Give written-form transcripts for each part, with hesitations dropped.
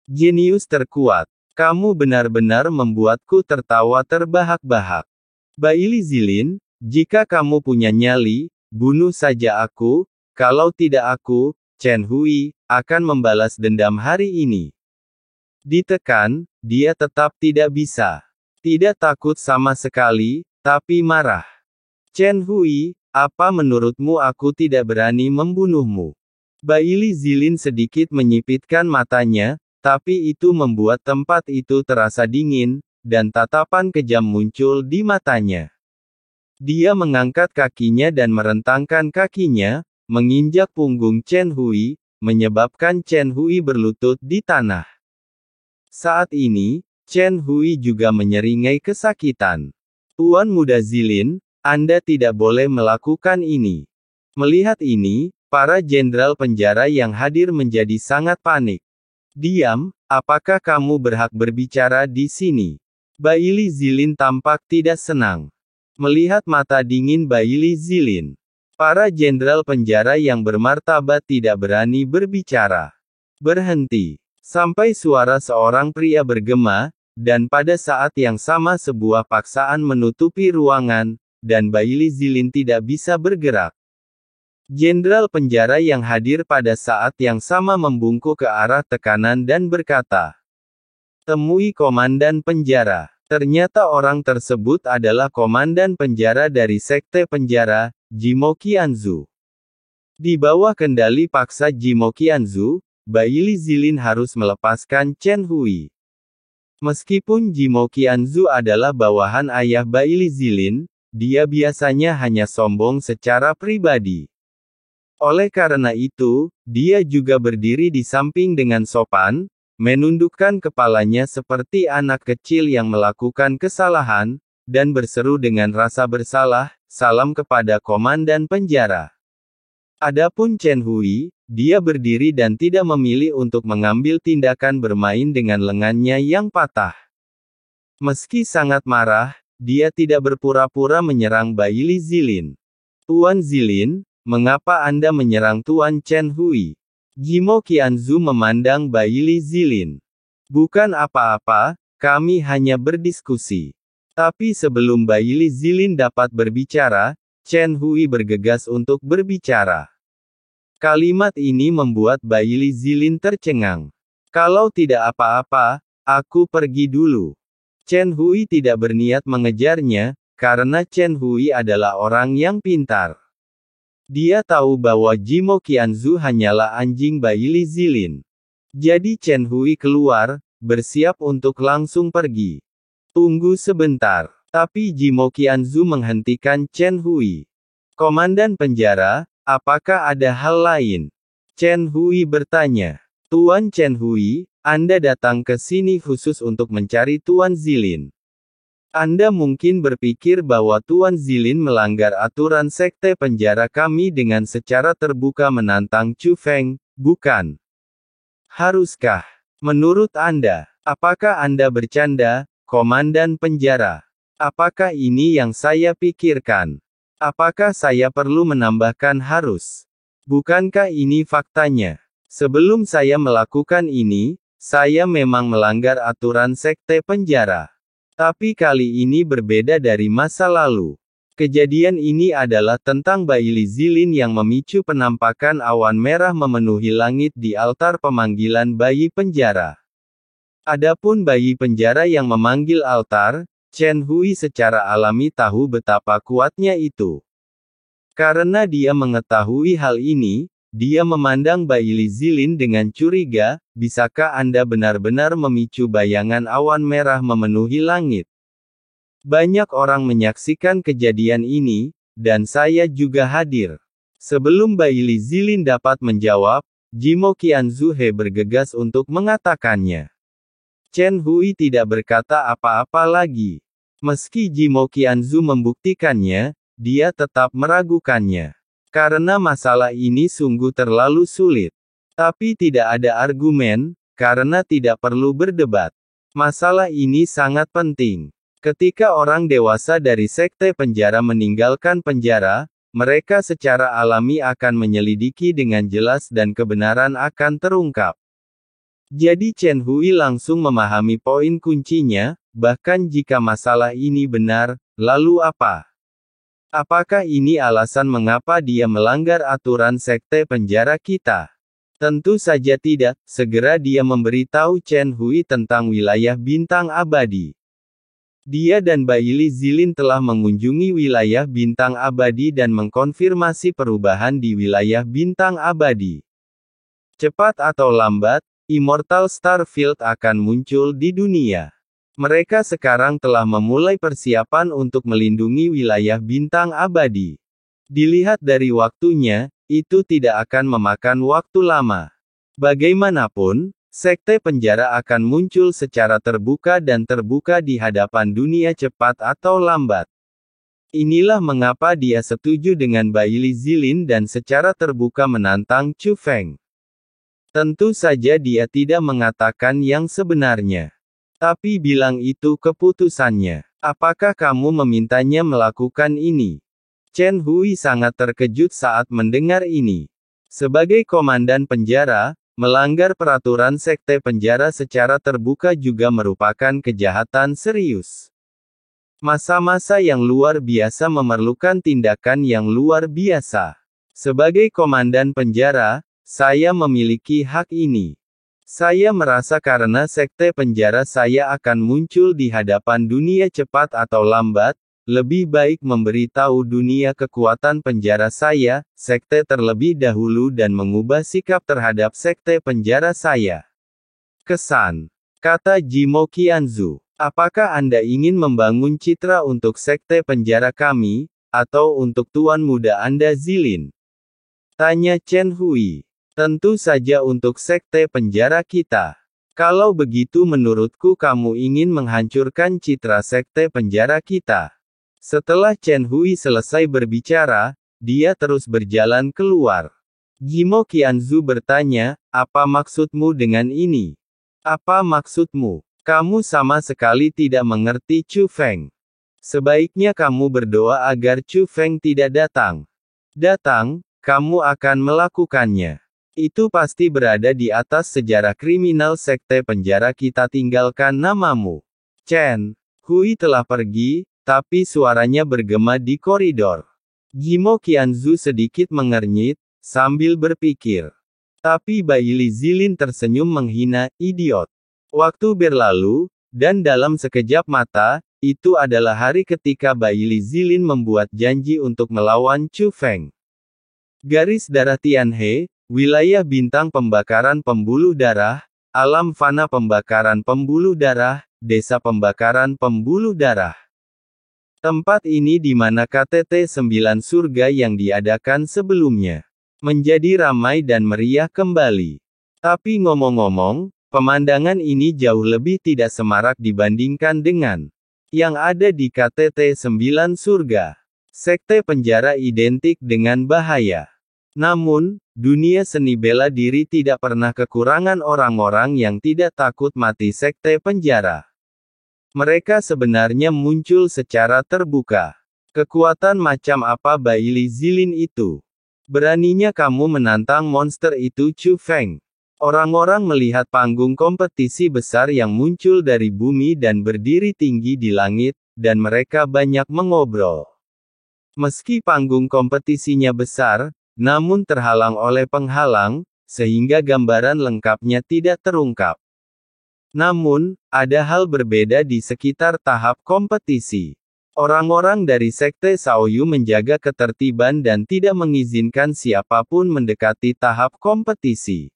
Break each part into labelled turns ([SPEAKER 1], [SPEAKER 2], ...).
[SPEAKER 1] Jenius terkuat. Kamu benar-benar membuatku tertawa terbahak-bahak. Bailey Zilin, jika kamu punya nyali, bunuh saja aku, kalau tidak aku, Chen Hui, akan membalas dendam hari ini. Ditekan, dia tetap tidak bisa. Tidak takut sama sekali, tapi marah. Chen Hui, apa menurutmu aku tidak berani membunuhmu? Bailey Zilin sedikit menyipitkan matanya, tapi itu membuat tempat itu terasa dingin, dan tatapan kejam muncul di matanya. Dia mengangkat kakinya dan merentangkan kakinya, menginjak punggung Chen Hui, menyebabkan Chen Hui berlutut di tanah. Saat ini, Chen Hui juga menyeringai kesakitan. Tuan Muda Zilin, Anda tidak boleh melakukan ini. Melihat ini, para jenderal penjara yang hadir menjadi sangat panik. Diam, apakah kamu berhak berbicara di sini? Bailey Zilin tampak tidak senang. Melihat mata dingin Bailey Zilin, para jenderal penjara yang bermartabat tidak berani berbicara. Berhenti. Sampai suara seorang pria bergema, dan pada saat yang sama sebuah paksaan menutupi ruangan, dan Bailey Zilin tidak bisa bergerak. Jenderal penjara yang hadir pada saat yang sama membungkuk ke arah tekanan dan berkata, "Temui komandan penjara." Ternyata orang tersebut adalah komandan penjara dari sekte penjara, Jimo Qianzu. Di bawah kendali paksa Jimo Qianzu, Bailey Zilin harus melepaskan Chen Hui. Meskipun Jimo Qianzu adalah bawahan ayah Bailey Zilin, dia biasanya hanya sombong secara pribadi. Oleh karena itu, dia juga berdiri di samping dengan sopan, menundukkan kepalanya seperti anak kecil yang melakukan kesalahan, dan berseru dengan rasa bersalah, "Salam kepada komandan penjara." Adapun Chen Hui, dia berdiri dan tidak memilih untuk mengambil tindakan bermain dengan lengannya yang patah. Meski sangat marah, dia tidak berpura-pura menyerang Bailey Zilin. "Tuan Zilin, mengapa Anda menyerang Tuan Chen Hui?" Jimo Qianzu memandang Bailey Zilin. "Bukan apa-apa, kami hanya berdiskusi." Tapi sebelum Bailey Zilin dapat berbicara, Chen Hui bergegas untuk berbicara. Kalimat ini membuat Bailey Zilin tercengang. "Kalau tidak apa-apa, aku pergi dulu." Chen Hui tidak berniat mengejarnya, karena Chen Hui adalah orang yang pintar. Dia tahu bahwa Jimo Qianzu hanyalah anjing Bailey Zilin. Jadi Chen Hui keluar, bersiap untuk langsung pergi. "Tunggu sebentar." Tapi Jimo Qianzu menghentikan Chen Hui. "Komandan penjara, apakah ada hal lain?" Chen Hui bertanya. "Tuan Chen Hui, Anda datang ke sini khusus untuk mencari Tuan Zilin. Anda mungkin berpikir bahwa Tuan Zilin melanggar aturan sekte penjara kami dengan secara terbuka menantang Chu Feng, bukan? Haruskah? Menurut Anda, apakah Anda bercanda, komandan penjara? Apakah ini yang saya pikirkan? Apakah saya perlu menambahkan harus? Bukankah ini faktanya? Sebelum saya melakukan ini, saya memang melanggar aturan sekte penjara. Tapi kali ini berbeda dari masa lalu. Kejadian ini adalah tentang Bailey Zilin yang memicu penampakan awan merah memenuhi langit di altar pemanggilan bayi penjara. Adapun bayi penjara yang memanggil altar, Chen Hui secara alami tahu betapa kuatnya itu. Karena dia mengetahui hal ini, dia memandang Bailey Zilin dengan curiga. "Bisakah Anda benar-benar memicu bayangan awan merah memenuhi langit?" Banyak orang menyaksikan kejadian ini, dan saya juga hadir. Sebelum Bailey Zilin dapat menjawab, Jimo Qianzu bergegas untuk mengatakannya. Chen Hui tidak berkata apa-apa lagi. Meski Jimo Qianzu membuktikannya, dia tetap meragukannya. Karena masalah ini sungguh terlalu sulit. Tapi tidak ada argumen, karena tidak perlu berdebat. Masalah ini sangat penting. Ketika orang dewasa dari sekte penjara meninggalkan penjara, mereka secara alami akan menyelidiki dengan jelas dan kebenaran akan terungkap. Jadi Chen Hui langsung memahami poin kuncinya, bahkan jika masalah ini benar, lalu apa? Apakah ini alasan mengapa dia melanggar aturan sekte penjara kita? Tentu saja tidak, segera dia memberitahu Chen Hui tentang wilayah bintang abadi. Dia dan Baili Zilin telah mengunjungi wilayah bintang abadi dan mengkonfirmasi perubahan di wilayah bintang abadi. Cepat atau lambat, Immortal Starfield akan muncul di dunia. Mereka sekarang telah memulai persiapan untuk melindungi wilayah bintang abadi. Dilihat dari waktunya, itu tidak akan memakan waktu lama. Bagaimanapun, sekte penjara akan muncul secara terbuka dan terbuka di hadapan dunia cepat atau lambat. Inilah mengapa dia setuju dengan Baili Zilin dan secara terbuka menantang Chu Feng. Tentu saja dia tidak mengatakan yang sebenarnya. Tapi bilang itu keputusannya. Apakah kamu memintanya melakukan ini? Chen Hui sangat terkejut saat mendengar ini. Sebagai komandan penjara, melanggar peraturan sekte penjara secara terbuka juga merupakan kejahatan serius. Masa-masa yang luar biasa memerlukan tindakan yang luar biasa. Sebagai komandan penjara, saya memiliki hak ini. Saya merasa karena sekte penjara saya akan muncul di hadapan dunia cepat atau lambat, lebih baik memberitahu dunia kekuatan penjara saya, sekte terlebih dahulu dan mengubah sikap terhadap sekte penjara saya. Kesan. Kata Jimo Qianzu. Apakah Anda ingin membangun citra untuk sekte penjara kami, atau untuk tuan muda Anda Zilin? Tanya Chen Hui. Tentu saja untuk sekte penjara kita. Kalau begitu menurutku kamu ingin menghancurkan citra sekte penjara kita. Setelah Chen Hui selesai berbicara, dia terus berjalan keluar. Jimo Qianzu bertanya, apa maksudmu dengan ini? Apa maksudmu? Kamu sama sekali tidak mengerti Chu Feng. Sebaiknya kamu berdoa agar Chu Feng tidak datang. Datang, kamu akan melakukannya. Itu pasti berada di atas sejarah kriminal sekte penjara kita. Tinggalkan namamu. Chen Hui telah pergi, tapi suaranya bergema di koridor. Jimo Qianzu sedikit mengernyit, sambil berpikir. Tapi Baili Zilin tersenyum menghina, idiot. Waktu berlalu, dan dalam sekejap mata, itu adalah hari ketika Baili Zilin membuat janji untuk melawan Chu Feng. Garis darah Tianhe, wilayah bintang pembakaran pembuluh darah, alam fana pembakaran pembuluh darah, desa pembakaran pembuluh darah. Tempat ini di mana KTT 9 surga yang diadakan sebelumnya menjadi ramai dan meriah kembali. Tapi ngomong-ngomong, pemandangan ini jauh lebih tidak semarak dibandingkan dengan yang ada di KTT 9 surga. Sekte penjara identik dengan bahaya. Namun, dunia seni bela diri tidak pernah kekurangan orang-orang yang tidak takut mati sekte penjara. Mereka sebenarnya muncul secara terbuka. Kekuatan macam apa Baili Zilin itu? Beraninya kamu menantang monster itu Chu Feng? Orang-orang melihat panggung kompetisi besar yang muncul dari bumi dan berdiri tinggi di langit, dan mereka banyak mengobrol. Meski panggung kompetisinya besar, namun terhalang oleh penghalang, sehingga gambaran lengkapnya tidak terungkap. Namun, ada hal berbeda di sekitar tahap kompetisi. Orang-orang dari sekte Shaoyu menjaga ketertiban dan tidak mengizinkan siapapun mendekati tahap kompetisi.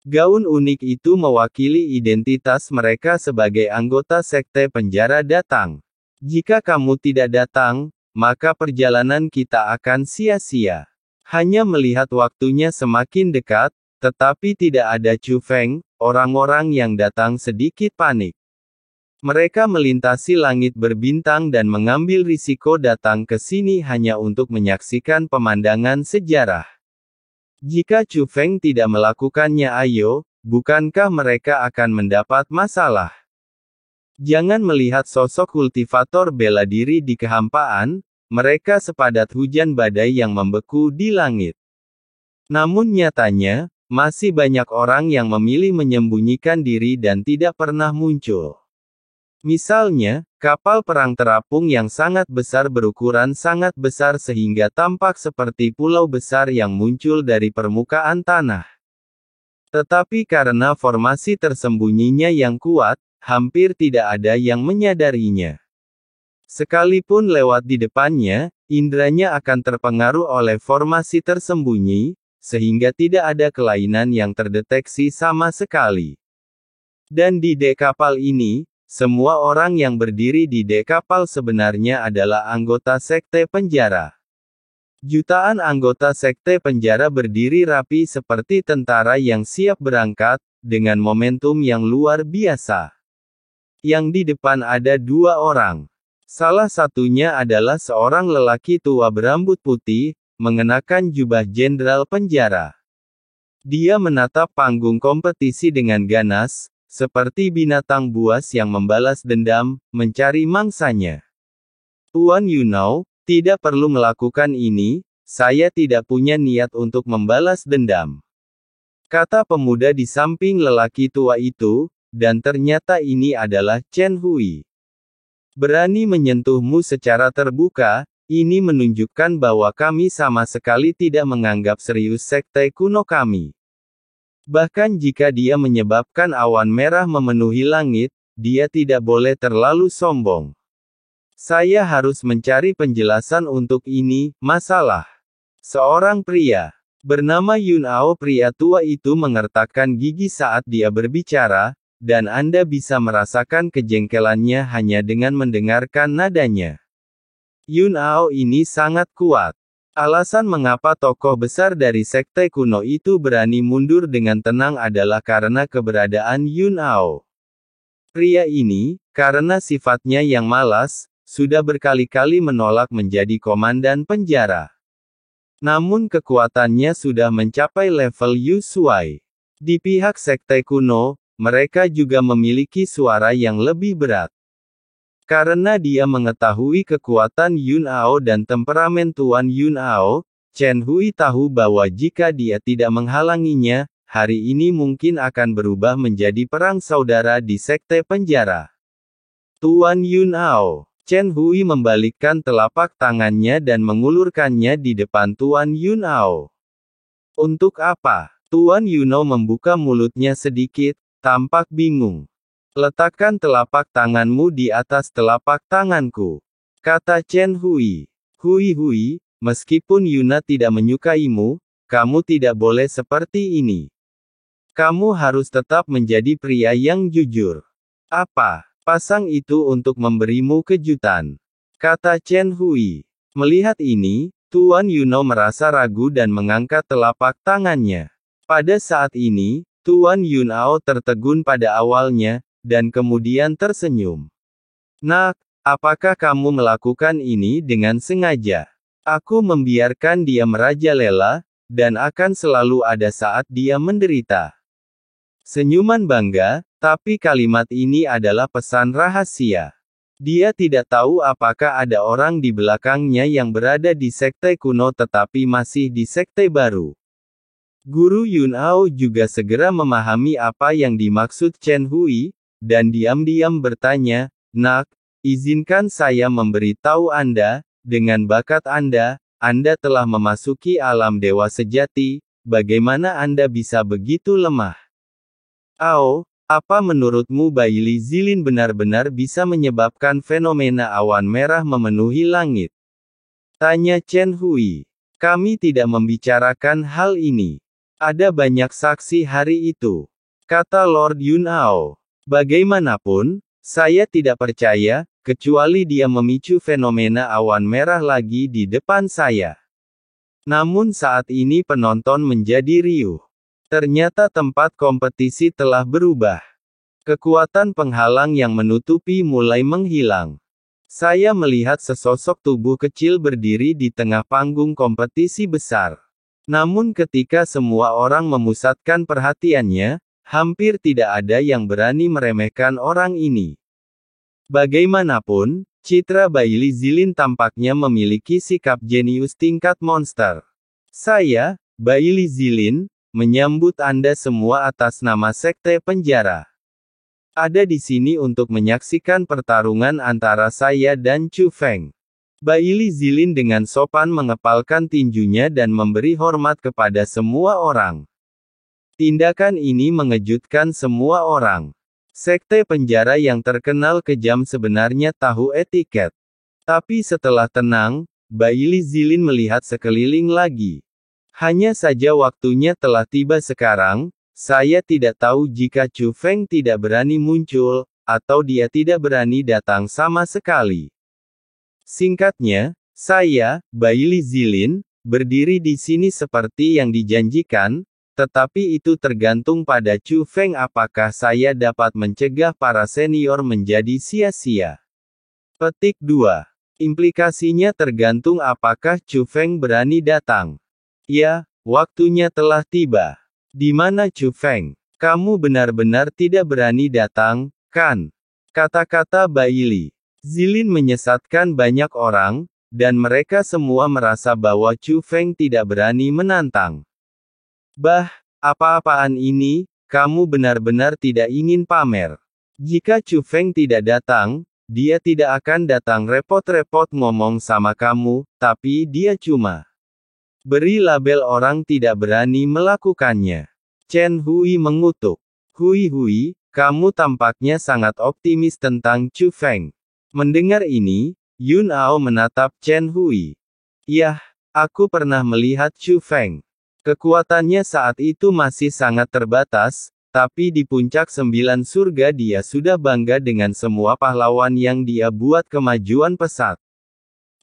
[SPEAKER 1] Gaun unik itu mewakili identitas mereka sebagai anggota sekte penjara datang. Jika kamu tidak datang, maka perjalanan kita akan sia-sia. Hanya melihat waktunya semakin dekat, tetapi tidak ada Chu Feng, orang-orang yang datang sedikit panik. Mereka melintasi langit berbintang dan mengambil risiko datang ke sini hanya untuk menyaksikan pemandangan sejarah. Jika Chu Feng tidak melakukannya, ayo, bukankah mereka akan mendapat masalah? Jangan melihat sosok kultivator bela diri di kehampaan, mereka sepadat hujan badai yang membeku di langit. Namun nyatanya, masih banyak orang yang memilih menyembunyikan diri dan tidak pernah muncul. Misalnya, kapal perang terapung yang sangat besar berukuran sangat besar sehingga tampak seperti pulau besar yang muncul dari permukaan tanah. Tetapi karena formasi tersembunyinya yang kuat, hampir tidak ada yang menyadarinya. Sekalipun lewat di depannya, indranya akan terpengaruh oleh formasi tersembunyi, sehingga tidak ada kelainan yang terdeteksi sama sekali. Dan di dek kapal ini, semua orang yang berdiri di dek kapal sebenarnya adalah anggota sekte penjara. Jutaan anggota sekte penjara berdiri rapi seperti tentara yang siap berangkat, dengan momentum yang luar biasa. Yang di depan ada dua orang. Salah satunya adalah seorang lelaki tua berambut putih, mengenakan jubah jenderal penjara. Dia menatap panggung kompetisi dengan ganas, seperti binatang buas yang membalas dendam, mencari mangsanya. Tuan Yunao, tidak perlu melakukan ini, saya tidak punya niat untuk membalas dendam. Kata pemuda di samping lelaki tua itu, dan ternyata ini adalah Chen Hui. Berani menyentuhmu secara terbuka, ini menunjukkan bahwa kami sama sekali tidak menganggap serius sekte kuno kami. Bahkan jika dia menyebabkan awan merah memenuhi langit, dia tidak boleh terlalu sombong. Saya harus mencari penjelasan untuk ini, masalah. Seorang pria bernama Yunao, pria tua itu mengertakkan gigi saat dia berbicara, dan Anda bisa merasakan kejengkelannya hanya dengan mendengarkan nadanya. Yunao ini sangat kuat. Alasan mengapa tokoh besar dari sekte kuno itu berani mundur dengan tenang adalah karena keberadaan Yunao. Pria ini, karena sifatnya yang malas, sudah berkali-kali menolak menjadi komandan penjara. Namun kekuatannya sudah mencapai level Yu Shuai. Di pihak sekte kuno, mereka juga memiliki suara yang lebih berat. Karena dia mengetahui kekuatan Yunao dan temperamen Tuan Yunao, Chen Hui tahu bahwa jika dia tidak menghalanginya, hari ini mungkin akan berubah menjadi perang saudara di sekte penjara. Tuan Yunao. Chen Hui membalikkan telapak tangannya dan mengulurkannya di depan Tuan Yunao. Untuk apa? Tuan Yunao membuka mulutnya sedikit, tampak bingung. Letakkan telapak tanganmu di atas telapak tanganku, kata Chen Hui. Hui, meskipun Yuna tidak menyukaimu, kamu tidak boleh seperti ini. Kamu harus tetap menjadi pria yang jujur. Apa? Pasang itu untuk memberimu kejutan, kata Chen Hui. Melihat ini, Tuan Yunao merasa ragu dan mengangkat telapak tangannya. Pada saat ini, Tuan Yunao tertegun pada awalnya, dan kemudian tersenyum. Nak, apakah kamu melakukan ini dengan sengaja? Aku membiarkan dia merajalela, dan akan selalu ada saat dia menderita. Senyuman bangga, tapi kalimat ini adalah pesan rahasia. Dia tidak tahu apakah ada orang di belakangnya yang berada di sekte kuno tetapi masih di sekte baru. Guru Yunao juga segera memahami apa yang dimaksud Chen Hui, dan diam-diam bertanya, "Nak, izinkan saya memberitahu Anda, dengan bakat Anda telah memasuki alam dewa sejati, bagaimana Anda bisa begitu lemah?" Apa menurutmu Baili Zilin benar-benar bisa menyebabkan fenomena awan merah memenuhi langit? Tanya Chen Hui. Kami tidak membicarakan hal ini. Ada banyak saksi hari itu, kata Lord Yunao. Bagaimanapun, saya tidak percaya, kecuali dia memicu fenomena awan merah lagi di depan saya. Namun saat ini penonton menjadi riuh. Ternyata tempat kompetisi telah berubah. Kekuatan penghalang yang menutupi mulai menghilang. Saya melihat sesosok tubuh kecil berdiri di tengah panggung kompetisi besar. Namun ketika semua orang memusatkan perhatiannya, hampir tidak ada yang berani meremehkan orang ini. Bagaimanapun, citra Baili Zilin tampaknya memiliki sikap jenius tingkat monster. Saya, Baili Zilin, menyambut Anda semua atas nama Sekte Penjara. Ada di sini untuk menyaksikan pertarungan antara saya dan Chu Feng. Baili Zilin dengan sopan mengepalkan tinjunya dan memberi hormat kepada semua orang. Tindakan ini mengejutkan semua orang. Sekte penjara yang terkenal kejam sebenarnya tahu etiket. Tapi setelah tenang, Baili Zilin melihat sekeliling lagi. Hanya saja waktunya telah tiba sekarang. Saya tidak tahu jika Chu Feng tidak berani muncul, atau dia tidak berani datang sama sekali. Singkatnya, saya, Baili Zilin, berdiri di sini seperti yang dijanjikan, tetapi itu tergantung pada Chu Feng apakah saya dapat mencegah para senior menjadi sia-sia. Petik 2. Implikasinya tergantung apakah Chu Feng berani datang. Ya, waktunya telah tiba. Di mana Chu Feng? Kamu benar-benar tidak berani datang, kan? Kata-kata Baili Zilin menyesatkan banyak orang, dan mereka semua merasa bahwa Chu Feng tidak berani menantang. Bah, apa-apaan ini, kamu benar-benar tidak ingin pamer. Jika Chu Feng tidak datang, dia tidak akan datang repot-repot ngomong sama kamu, tapi dia cuma beri label orang tidak berani melakukannya. Chen Hui mengutuk. Hui, kamu tampaknya sangat optimis tentang Chu Feng. Mendengar ini, Yun Ao menatap Chen Hui. Yah, aku pernah melihat Chu Feng. Kekuatannya saat itu masih sangat terbatas, tapi di puncak 9 surga dia sudah bangga dengan semua pahlawan yang dia buat kemajuan pesat.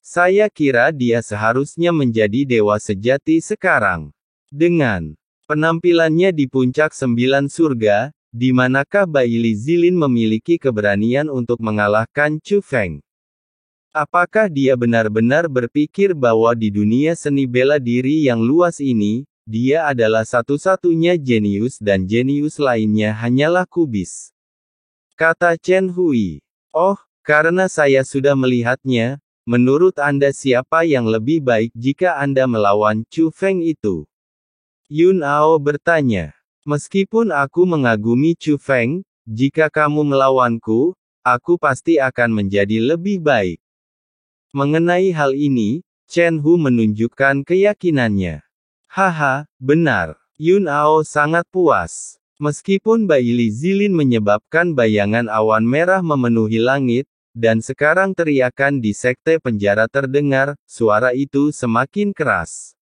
[SPEAKER 1] Saya kira dia seharusnya menjadi dewa sejati sekarang. Dengan penampilannya di puncak 9 surga, di manakah Baili Zilin memiliki keberanian untuk mengalahkan Chu Feng? Apakah dia benar-benar berpikir bahwa di dunia seni bela diri yang luas ini, dia adalah satu-satunya jenius dan jenius lainnya hanyalah kubis? Kata Chen Hui. Oh, karena saya sudah melihatnya, menurut Anda siapa yang lebih baik jika Anda melawan Chu Feng itu? Yun Ao bertanya. Meskipun aku mengagumi Chu Feng, jika kamu melawanku, aku pasti akan menjadi lebih baik. Mengenai hal ini, Chen Hu menunjukkan keyakinannya. Haha, benar. Yun Ao sangat puas. Meskipun Baili Zilin menyebabkan bayangan awan merah memenuhi langit, dan sekarang teriakan di sekte penjara terdengar, suara itu semakin keras.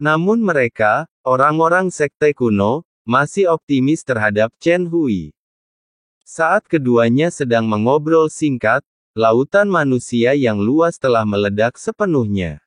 [SPEAKER 1] Namun mereka, orang-orang sekte kuno, masih optimis terhadap Chen Hui. Saat keduanya sedang mengobrol singkat, lautan manusia yang luas telah meledak sepenuhnya.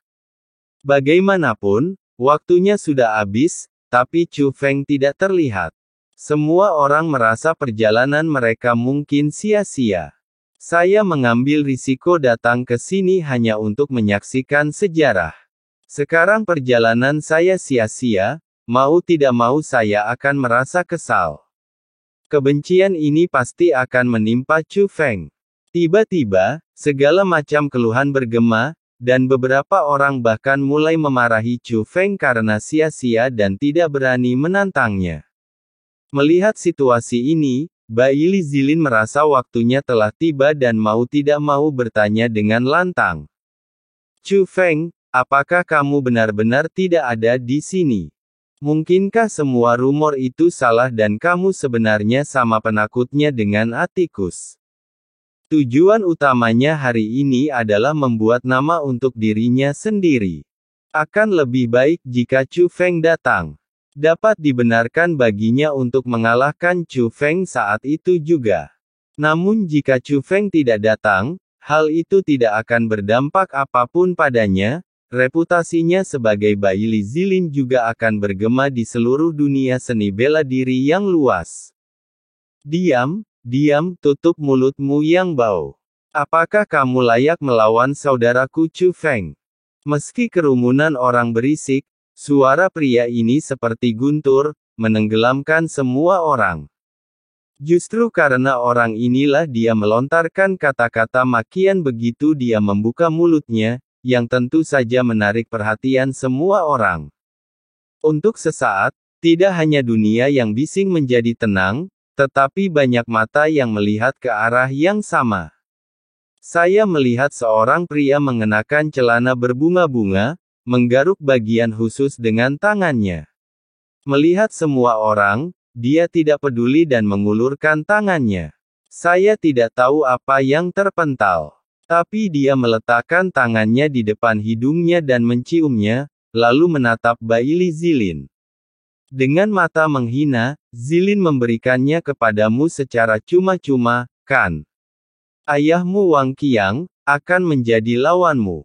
[SPEAKER 1] Bagaimanapun, waktunya sudah habis, tapi Chu Feng tidak terlihat. Semua orang merasa perjalanan mereka mungkin sia-sia. Saya mengambil risiko datang ke sini hanya untuk menyaksikan sejarah. Sekarang perjalanan saya sia-sia. Mau tidak mau saya akan merasa kesal. Kebencian ini pasti akan menimpa Chu Feng. Tiba-tiba, segala macam keluhan bergema, dan beberapa orang bahkan mulai memarahi Chu Feng karena sia-sia dan tidak berani menantangnya. Melihat situasi ini, Baili Zilin merasa waktunya telah tiba dan mau tidak mau bertanya dengan lantang. Chu Feng, apakah kamu benar-benar tidak ada di sini? Mungkinkah semua rumor itu salah dan kamu sebenarnya sama penakutnya dengan Atticus? Tujuan utamanya hari ini adalah membuat nama untuk dirinya sendiri. Akan lebih baik jika Chu Feng datang. Dapat dibenarkan baginya untuk mengalahkan Chu Feng saat itu juga. Namun jika Chu Feng tidak datang, hal itu tidak akan berdampak apapun padanya. Reputasinya sebagai Baili Zilin juga akan bergema di seluruh dunia seni bela diri yang luas. Diam, tutup mulutmu yang bau. Apakah kamu layak melawan saudaraku Chu Feng? Meski kerumunan orang berisik, suara pria ini seperti guntur, menenggelamkan semua orang. Justru karena orang inilah dia melontarkan kata-kata makian begitu dia membuka mulutnya, yang tentu saja menarik perhatian semua orang. Untuk sesaat, Tidak hanya dunia yang bising menjadi tenang, tetapi banyak mata yang melihat ke arah yang sama. Saya melihat seorang pria mengenakan celana berbunga-bunga, menggaruk bagian khusus dengan tangannya. Melihat semua orang, dia tidak peduli dan mengulurkan tangannya. Saya tidak tahu apa yang terpental. Tapi dia meletakkan tangannya di depan hidungnya dan menciumnya, lalu menatap Baili Zilin. Dengan mata menghina, Zilin memberikannya kepadamu secara cuma-cuma, kan? Ayahmu Wang Qiang akan menjadi lawanmu.